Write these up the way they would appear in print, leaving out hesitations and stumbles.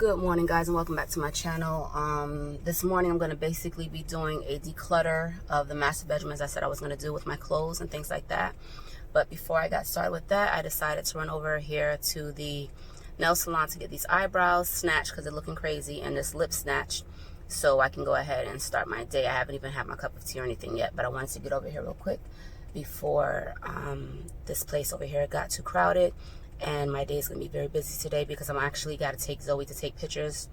Good morning, guys, and welcome back to my channel. This morning I'm going to basically be doing a declutter of the master bedroom, as I said I was going to do, with my clothes and things like that. But before I got started with that, I decided to run over here to the nail salon to get these eyebrows snatched because they're looking crazy, and this lip snatched, so I can go ahead and start my day. I haven't even had my cup of tea or anything yet, but I wanted to get over here real quick before this place over here got too crowded. And my day is going to be very busy today because I'm actually got to take Zoe to take pictures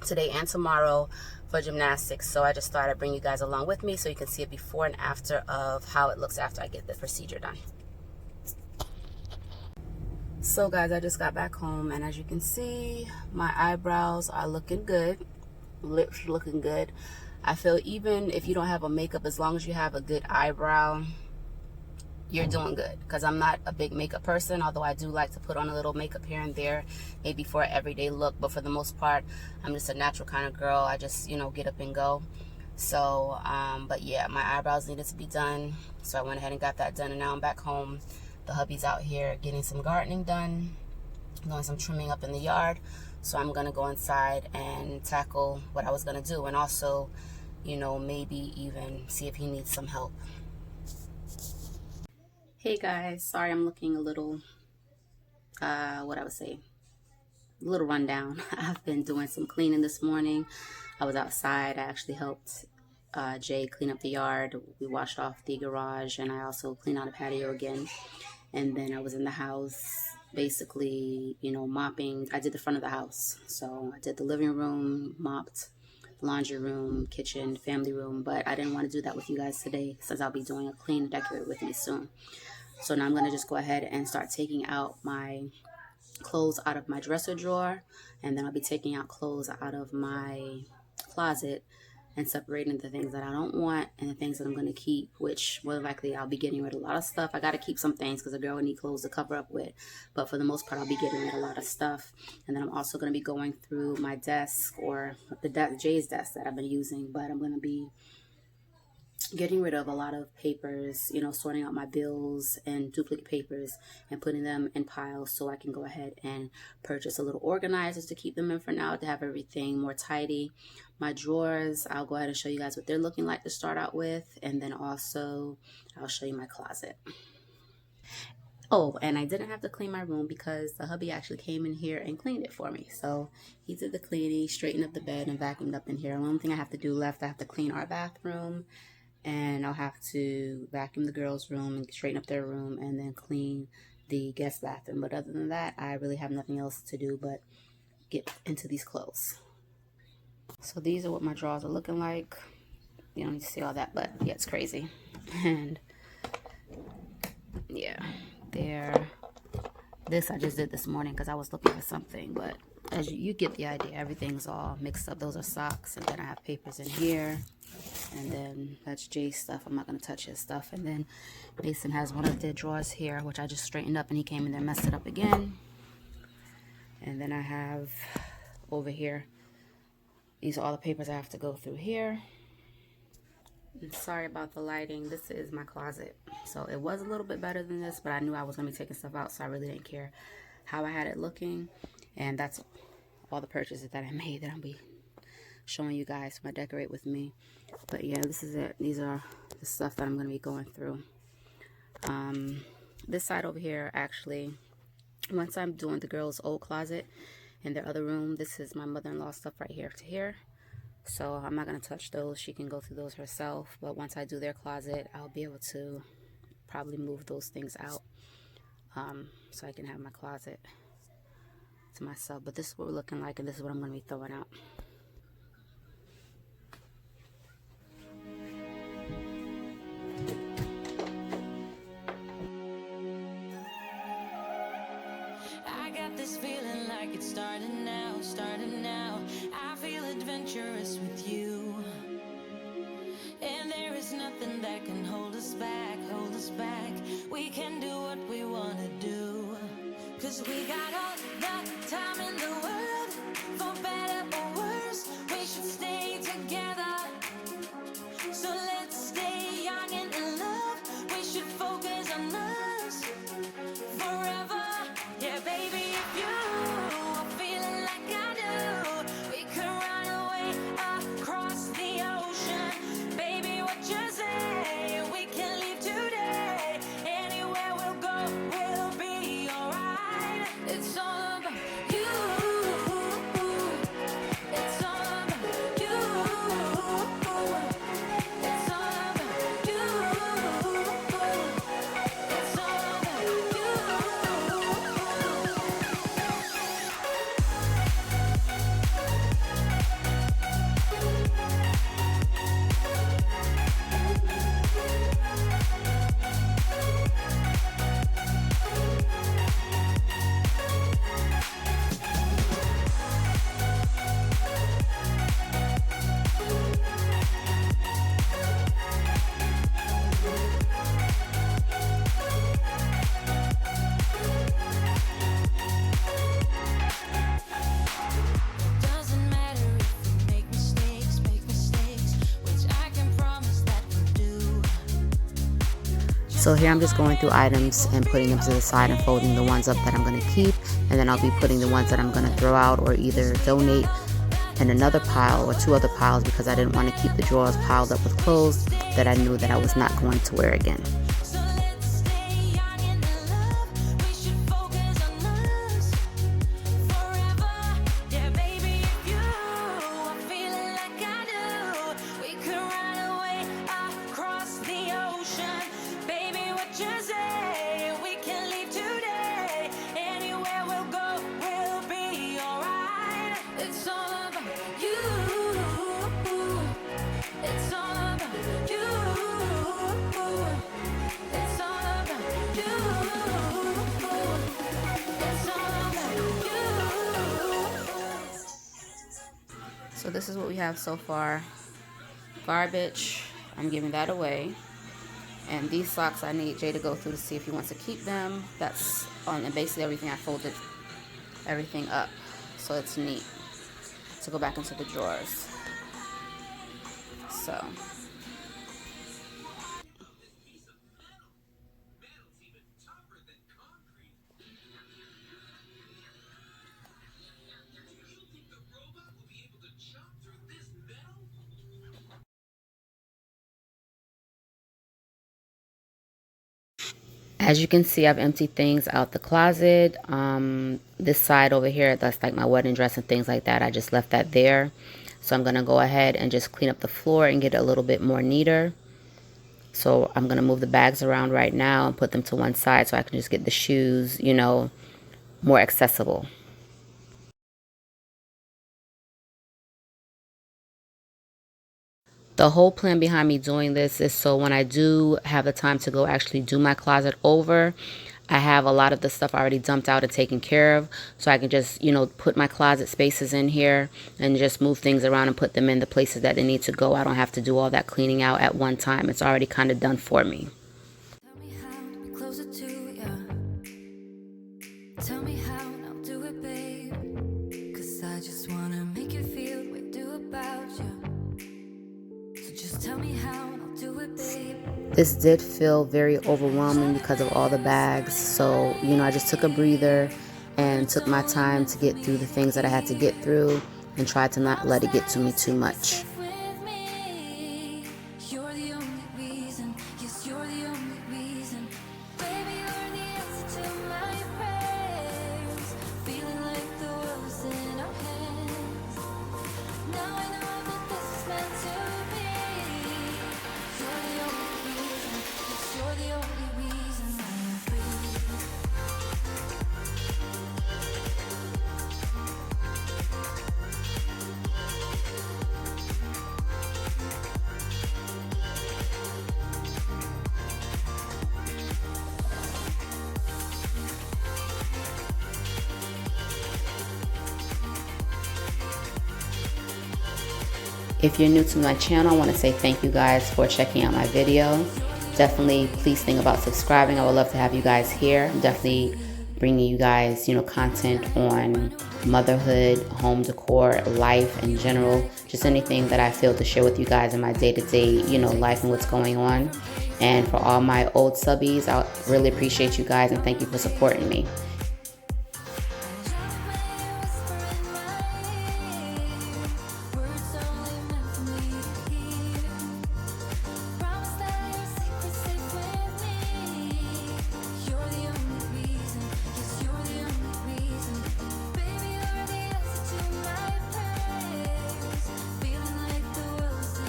today and tomorrow for gymnastics. So I just thought I'd bring you guys along with me so you can see it before and after of how it looks after I get the procedure done. So guys, I just got back home, and as you can see, my eyebrows are looking good, lips looking good. I feel even if you don't have a makeup, as long as you have a good eyebrow, you're doing good, because I'm not a big makeup person, although I do like to put on a little makeup here and there, maybe for an everyday look, but for the most part I'm just a natural kind of girl. I just, you know, get up and go. So but yeah, my eyebrows needed to be done, so I went ahead and got that done, and now I'm back home. The hubby's out here getting some gardening done, doing some trimming up in the yard, so I'm gonna go inside and tackle what I was gonna do, and also, you know, maybe even see if he needs some help. Hey guys, sorry I'm looking a little, what I would say, a little rundown. I've been doing some cleaning this morning. I was outside. I actually helped Jay clean up the yard. We washed off the garage, and I also cleaned out a patio again. And then I was in the house, basically, you know, mopping. I did the front of the house. So I did the living room, mopped laundry room, kitchen, family room, but I didn't want to do that with you guys today since I'll be doing a clean and decorate with me soon. So now I'm going to just go ahead and start taking out my clothes out of my dresser drawer, and then I'll be taking out clothes out of my closet and separating the things that I don't want and the things that I'm going to keep, which more likely I'll be getting rid of a lot of stuff. I got to keep some things because a girl will need clothes to cover up with, but for the most part I'll be getting rid of a lot of stuff. And then I'm also going to be going through my desk, or Jay's desk that I've been using, but I'm going to be getting rid of a lot of papers, you know, sorting out my bills and duplicate papers and putting them in piles so I can go ahead and purchase a little organizers to keep them in for now, to have everything more tidy. My drawers, I'll go ahead and show you guys what they're looking like to start out with, and then also I'll show you my closet. Oh, and I didn't have to clean my room because the hubby actually came in here and cleaned it for me. So he did the cleaning, straightened up the bed, and vacuumed up in here. The only thing I have to do left, I have to clean our bathroom, and I'll have to vacuum the girls' room and straighten up their room, and then clean the guest bathroom. But other than that, I really have nothing else to do but get into these clothes. So these are what my drawers are looking like. You don't need to see all that, but yeah, it's crazy. And yeah, this I just did this morning because I was looking for something, but as you get the idea, everything's all mixed up. Those are socks, and then I have papers in here, and then that's Jay's stuff. I'm not going to touch his stuff. And then Mason has one of the drawers here, which I just straightened up, and he came in there and messed it up again. And then I have over here, these are all the papers I have to go through here. And sorry about the lighting. This is my closet. So it was a little bit better than this, but I knew I was going to be taking stuff out, so I really didn't care how I had it looking. And that's all the purchases that I made that I'll be showing you guys when I decorate with me. But yeah, this is it. These are the stuff that I'm going to be going through. This side over here, actually, once I'm doing the girls' old closet in their other room, this is my mother-in-law stuff right here to here. So I'm not going to touch those. She can go through those herself. But once I do their closet, I'll be able to probably move those things out, so I can have my closet to myself. But this is what we're looking like, and this is what I'm going to be throwing out. I got this feeling like it's starting now, starting now. I feel adventurous with you, and there is nothing that can hold us back, hold us back. We can do what we want to do, 'cause we got all the time in the world, for better or worse. We should stay together, so let's stay young and in love. We should focus on us forever. Yeah, baby, if you are feeling like I do, So here I'm just going through items and putting them to the side and folding the ones up that I'm going to keep, and then I'll be putting the ones that I'm going to throw out or either donate in another pile or two other piles, because I didn't want to keep the drawers piled up with clothes that I knew that I was not going to wear again. So this is what we have so far. Garbage, I'm giving that away. And these socks I need Jay to go through to see if he wants to keep them. That's on, and basically everything I folded everything up, so it's neat to go back into the drawers. So as you can see, I've emptied things out the closet. This side over here, that's like my wedding dress and things like that, I just left that there. So I'm going to go ahead and just clean up the floor and get it a little bit more neater. So I'm going to move the bags around right now and put them to one side so I can just get the shoes, you know, more accessible. The whole plan behind me doing this is so when I do have the time to go actually do my closet over, I have a lot of the stuff already dumped out and taken care of, so I can just, you know, put my closet spaces in here and just move things around and put them in the places that they need to go. I don't have to do all that cleaning out at one time. It's already kind of done for me. Tell me how to be closer to you. Tell me how, I'll do it, babe. 'Cause I just wanna make you feel what we do about you. So just tell me how, I'll do it, babe. This did feel very overwhelming because of all the bags. So, you know, I just took a breather and took my time to get through the things that I had to get through and tried to not let it get to me too much. You're the only reason, yes, you're the only reason. Baby, you're the answer to my prayers. Feeling like the world's in our hands. Now I know that this is meant to be. You're the only reason, yes, you're the only reason I'm free. If you're new to my channel, I want to say thank you guys for checking out my video. Definitely please think about subscribing. I would love to have you guys here. I'm definitely bringing you guys, you know, content on motherhood, home decor, life in general, just anything that I feel to share with you guys in my day-to-day, you know, life and what's going on. And for all my old subbies, I really appreciate you guys and thank you for supporting me.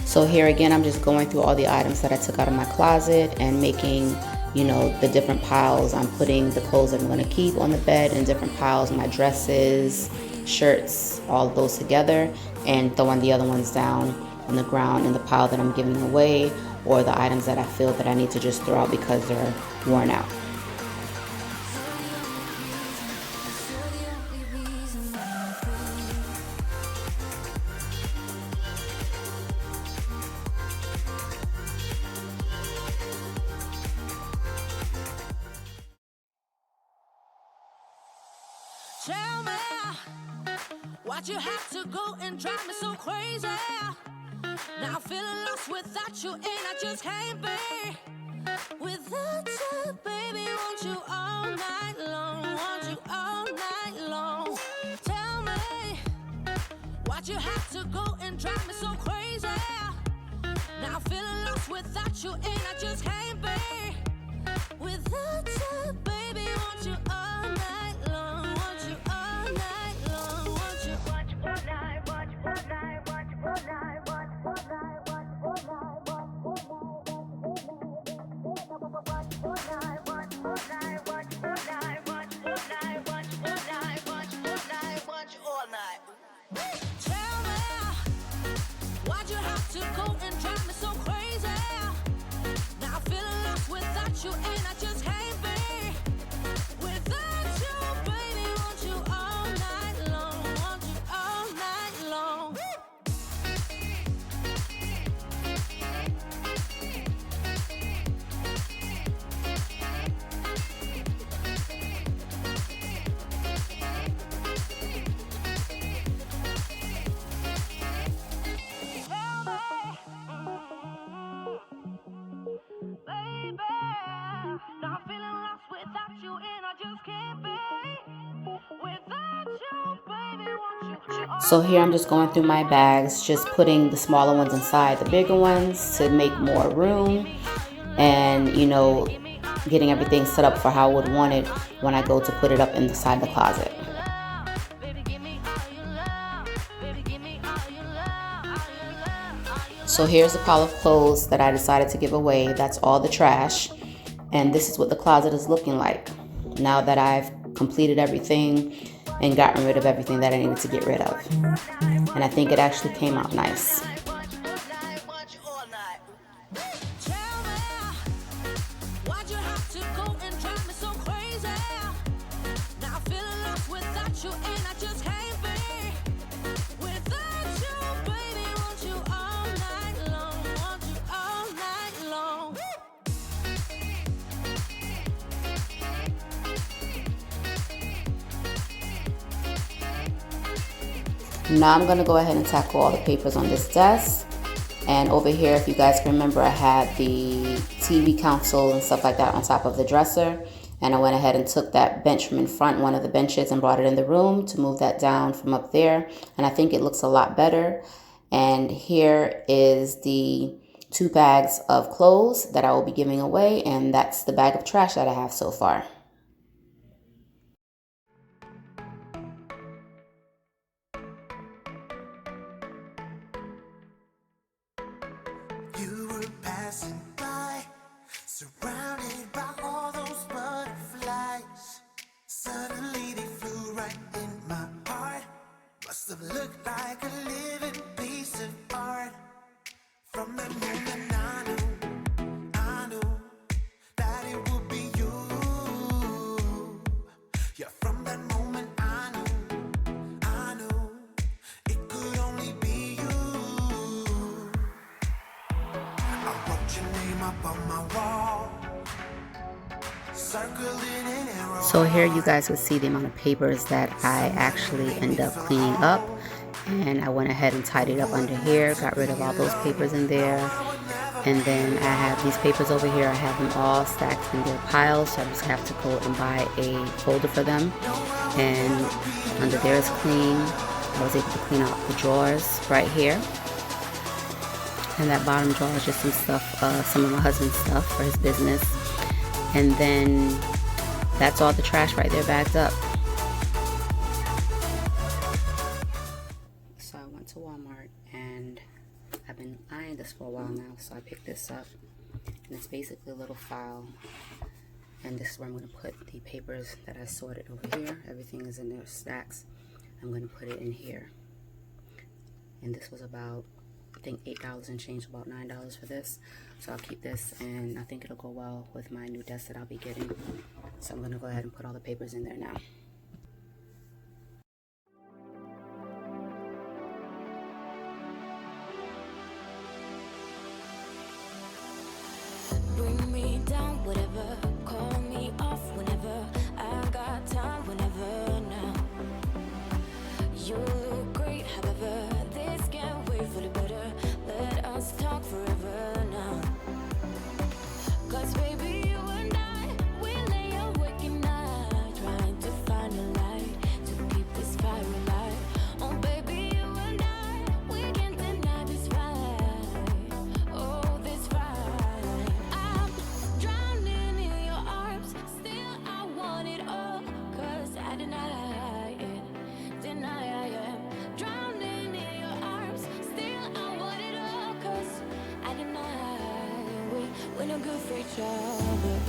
So here again, I'm just going through all the items that I took out of my closet and making, you know, the different piles. I'm putting the clothes that I'm going to keep on the bed in different piles, my dresses, shirts, all of those together, and throwing the other ones down on the ground in the pile that I'm giving away, or the items that I feel that I need to just throw out because they're worn out. Tell me, why'd you have to go and drive me so crazy? Now I'm feeling lost without you, and I just can't be. Without you, baby, want you all night long, want you all night long. Tell me, why'd you have to go and drive me so crazy? Now I'm feeling lost without you, and I just can't be. Without you, baby, want you all night long, want you all night long, want you all night, want you all night, want you all night, want you all night, want you all night, want you all night. Tell me, why'd you have to go and drive me so crazy? Now I'm feeling lost without you, and I just can't be. Without you, baby, want you all night long, want you all night long. So here I'm just going through my bags, just putting the smaller ones inside the bigger ones to make more room, and you know, getting everything set up for how I would want it when I go to put it up inside the closet. So here's the pile of clothes that I decided to give away. That's all the trash. And this is what the closet is looking like now that I've completed everything and gotten rid of everything that I needed to get rid of. And I think it actually came out nice. Now I'm going to go ahead and tackle all the papers on this desk. And over here, if you guys can remember, I had the TV console and stuff like that on top of the dresser. And I went ahead and took that bench from in front, one of the benches, and brought it in the room to move that down from up there. And I think it looks a lot better. And here is the 2 bags of clothes that I will be giving away. And that's the bag of trash that I have so far. Passing by, surrounded by all those butterflies. Suddenly they flew right in my heart. Must have looked like a living piece of art. From that moment I knew that it would be you. Yeah, from that moment I knew it could only be you. So here you guys would see the amount of papers that I actually end up cleaning up. And I went ahead and tidied up under here, got rid of all those papers in there. And then I have these papers over here. I have them all stacked in their piles, so I just have to go and buy a folder for them. And under there is clean. I was able to clean out the drawers right here. And that bottom drawer is just some stuff, some of my husband's stuff for his business. And then that's all the trash right there bagged up. So I went to Walmart and I've been eyeing this for a while now. So I picked this up, and it's basically a little file. And this is where I'm going to put the papers that I sorted over here. Everything is in their stacks. I'm going to put it in here. And this was about, I think $8 and change, about $9 for this. So I'll keep this, and I think it'll go well with my new desk that I'll be getting. So I'm going to go ahead and put all the papers in there now. Bring me down, whatever. Call me off whenever. I got time whenever now. You look great, however. This can't wait for the better. Let us talk forever now. 'Cause baby, no good for each other.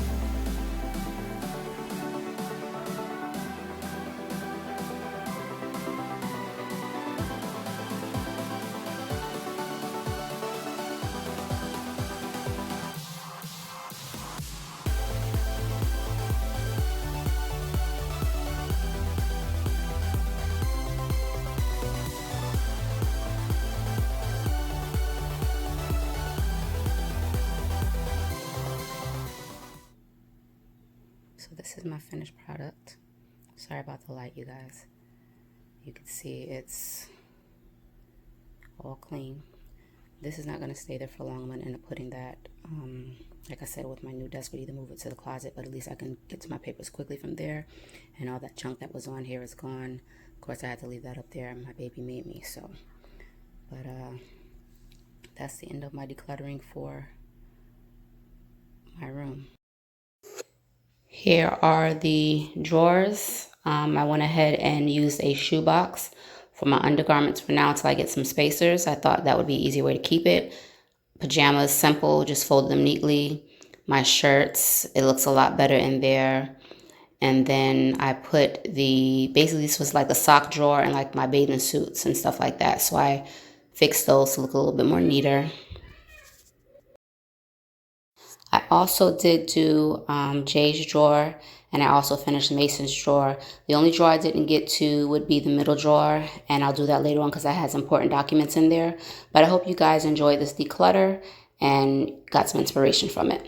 So this is my finished product. Sorry about the light, you guys. You can see it's all clean. This is not going to stay there for long. I'm going to end up putting that, like I said, with my new desk, would either move it to the closet, but at least I can get to my papers quickly from there. And all that junk that was on here is gone. Of course, I had to leave that up there. My baby made me, so. But that's the end of my decluttering for my room. Here are the drawers. I went ahead and used a shoebox for my undergarments for now until I get some spacers. I thought that would be an easier way to keep it. Pajamas, simple, just fold them neatly. My shirts, it looks a lot better in there. And then I put basically this was like a sock drawer and like my bathing suits and stuff like that. So I fixed those to look a little bit more neater. I also did do Jay's drawer, and I also finished Mason's drawer. The only drawer I didn't get to would be the middle drawer, and I'll do that later on because I had some important documents in there. But I hope you guys enjoyed this declutter and got some inspiration from it.